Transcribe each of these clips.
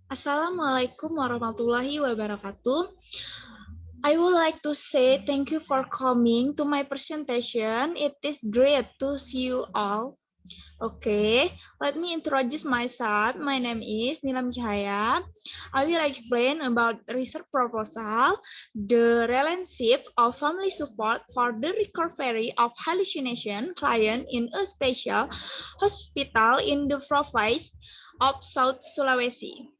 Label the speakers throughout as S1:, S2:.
S1: Assalamualaikum warahmatullahi wabarakatuh. I would like to say thank you for coming to my presentation. It is great to see you all. Okay, let me introduce myself. My name is Nilam Chahaya. I will explain about research proposal, the relationship of family support for the recovery of hallucination client in a special hospital in the province of South Sulawesi.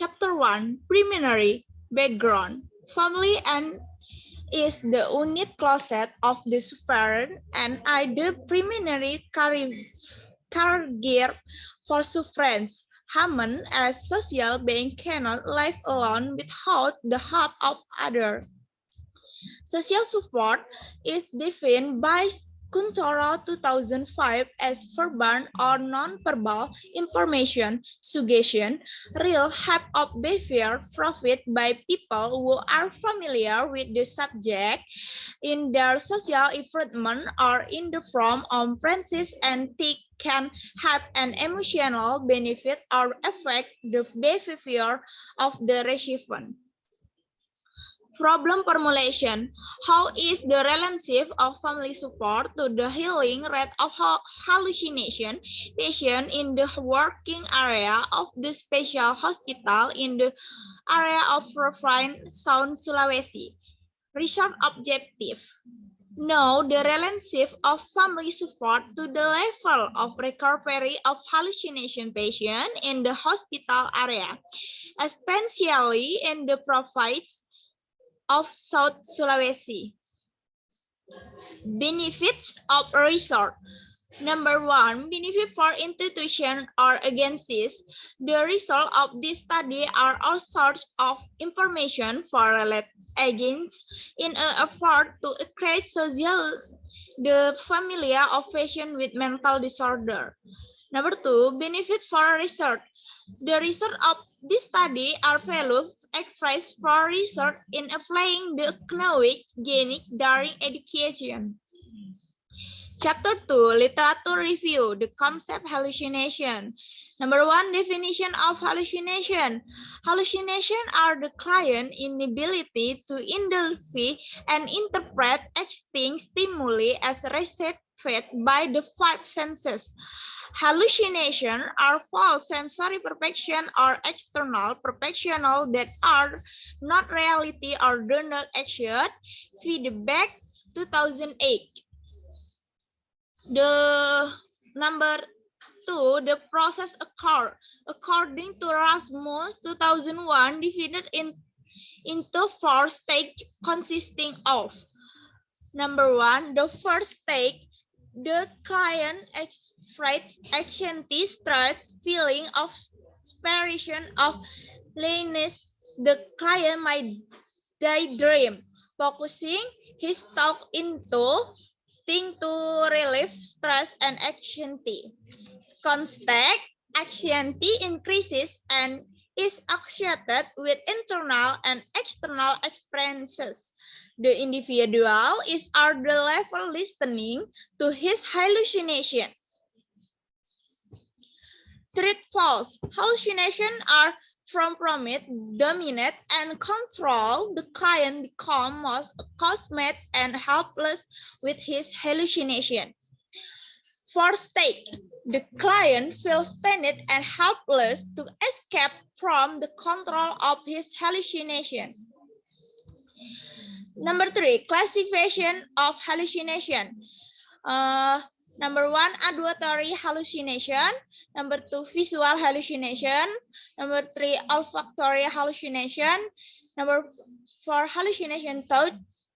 S1: Chapter 1 Preliminary Background Family and is the unit closet of the sufferer and I the preliminary caregiver for sufferers. Human as social being cannot live alone without the help of others. Social support is defined by Kuntoro 2005 as verbal or non-verbal information, suggestion, real help of behavior provided by people who are familiar with the subject in their social environment or in the form of friendships and can have an emotional benefit or affect the behavior of the recipient. Problem formulation. How is the relationship of family support to the healing rate of hallucination patient in the working area of the special hospital in the area of Province South Sulawesi? Research objective. Know the relationship of family support to the level of recovery of hallucination patient in the hospital area, especially in the province of South Sulawesi. Benefits of research. Number one, benefit for institution or agencies. The result of this study are all sorts of information for related agents in an effort to create social the familiar of patients with mental disorder. Number two, benefit for research. The result of this study are valued expressed for research in applying the knowledge gained during education. Chapter 2, Literature Review, the concept hallucination. Number one, definition of hallucination. Hallucination are the client's inability to identify and interpret existing stimuli as received by the five senses. Hallucination are false sensory perception or external perception that are not reality or do not exist. Feedback 2008. The number two, the process occurred. According to Rasmus 2001, divided into four stages consisting of number one, the first stage, the client expresses anxiety, stress, feeling of separation of laziness. The client might daydream, focusing his thought into thing to relieve stress and anxiety. Constant anxiety increases and is associated with internal and external experiences. The individual is at the level listening to his hallucination. Truth false. Hallucinations are from it, dominate and control. The client becomes most accustomed and helpless with his hallucination. Fourth stage, the client feels stunned and helpless to escape from the control of his hallucination. Number three, classification of hallucination. Number one, auditory hallucination. Number two, visual hallucination. Number three, olfactory hallucination. Number four, hallucination thought.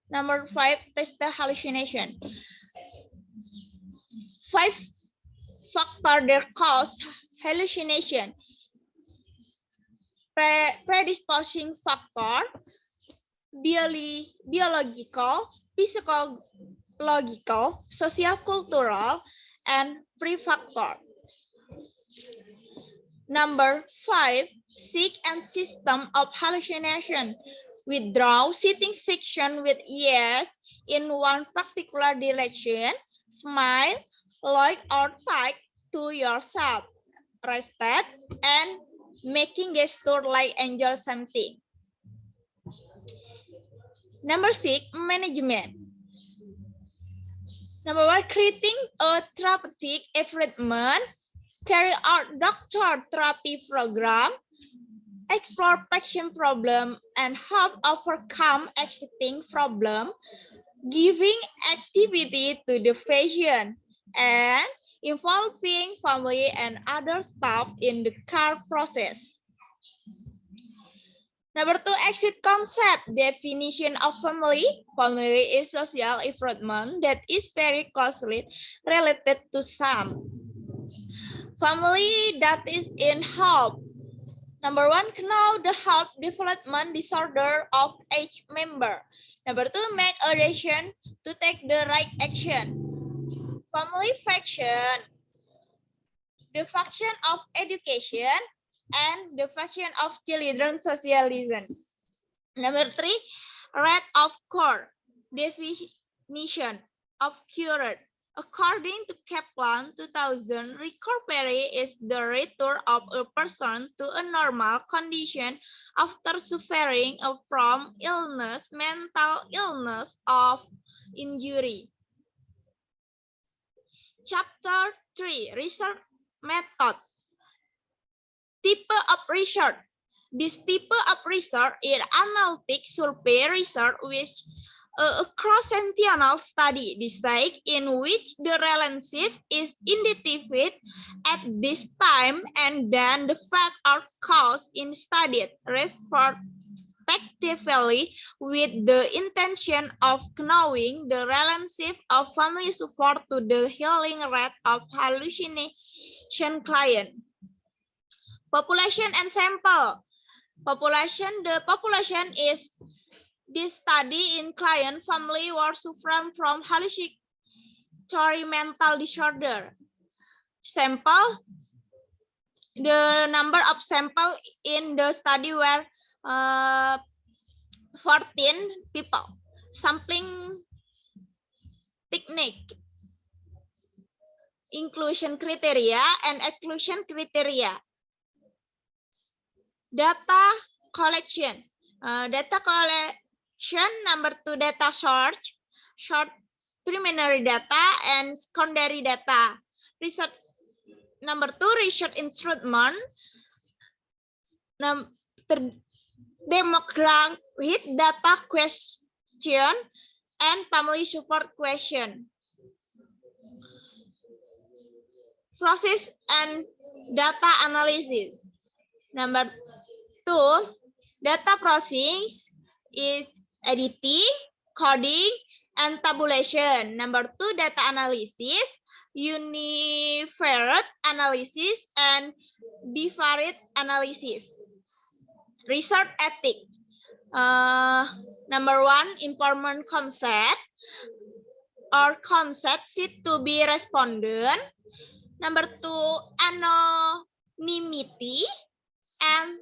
S1: Number five, taste hallucination. Five factors that cause hallucination. Predisposing factor, biological, physiological, social-cultural, and pre-factor. Number five, seek and system of hallucination. Withdraw sitting fiction with yes in one particular direction. Smile, look or talk to yourself. rested, and making gesture like angel something. Number 6, management. Number 1, creating a therapeutic environment, carry out doctor therapy program, explore patient problem, and help overcome existing problem, giving activity to the patient, and involving family and other staff in the care process. Number 2, exit concept. Definition of family. Family is social environment that is very closely related to some. Family that is in help. Number 1, know the health development disorder of each member. Number 2, make a decision to take the right action. Family function. The function of education and the function of children socialization. Number 3, rate of cure. Definition of cured. According to Kaplan 2000, recovery is the return of a person to a normal condition after suffering from illness, mental illness, or injury. Chapter 3, research method. Type of research. This type of research is analytic survey research, which a cross-sectional study design in which the relationship is identified at this time and then the fact or cause is studied respectively with the intention of knowing the relationship of family support to the healing rate of hallucination client. Population and sample. The population is this study in client family who suffer from hallucinatory mental disorder. Sample. The number of sample in the study were 14 people. Sampling technique. Inclusion criteria and exclusion criteria. Data collection. Data collection. Number 2, data search. Short preliminary data and secondary data. Research. Number 2, research instrument. Demographic data question and family support question. Process and data analysis. Number 2, data processing is editing, coding, and tabulation. Number 2, data analysis, univariate analysis, and bivariate analysis. Research ethics. Number 1, important concept or concept should to be respondent. Number 2, anonymity, and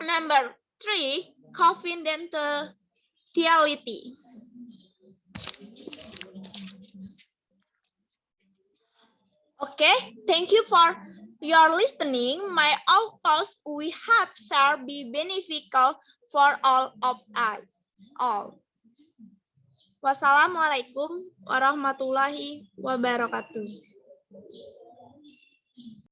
S1: number 3, confidentiality. Okay, thank you for your listening. My thoughts we have shall be beneficial for all of us. Wassalamualaikum warahmatullahi wabarakatuh.